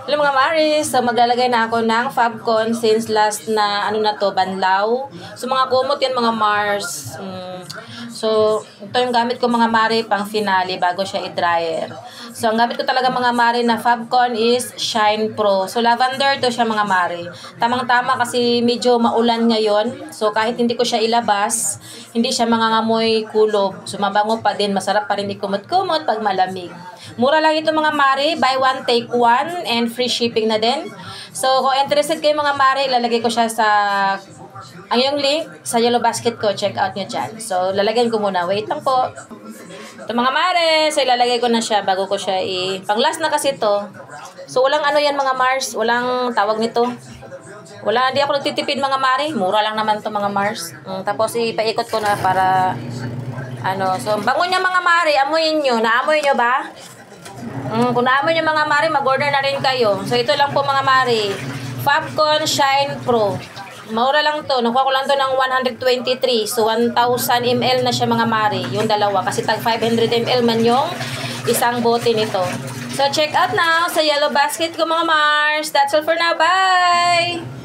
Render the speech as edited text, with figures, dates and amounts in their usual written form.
Hello mga Maris, so maglalagay na ako ng Fabcon since last na banlaw. So mga kumot yan mga Mars. So ito yung gamit ko mga Mari pang finale bago siya i-dryer. So ang gamit ko talaga mga Mari na Fabcon is Shine Pro. So lavender to siya mga Mari. Tamang-tama kasi medyo maulan ngayon. So kahit hindi ko siya ilabas, hindi siya mangangamoy kulob. So mabango pa din, masarap pa rin ikumot-kumot pag malamig. Mura lang ito mga Mari, buy one take one and free shipping na din. So kung interested kayo mga Mari, ilalagay ko siya sa yung link sa yellow basket ko, check out nyo dyan. So lalagyan ko muna, wait lang po. Ito mga Mari, so ilalagay ko na siya bago ko siya pang last na kasi to. So walang ano yan mga Mars, walang tawag nito. Wala, hindi ako nagtitipid mga Mari, mura lang naman to mga Mars. Tapos ipaikot ko na para so bango niya mga Mari, amuyin nyo, naamoy nyo ba? Kung naamoy nyo mga Mari, mag-order na rin kayo. So ito lang po mga Mari, Fabcon Shine Pro. Maura lang to, nakuha ko lang to ng 123. So 1000 ml na siya mga Mari, yung dalawa. Kasi tag 500 ml man yung isang bote nito. So check out now sa yellow basket ko mga Mars. That's all for now, bye!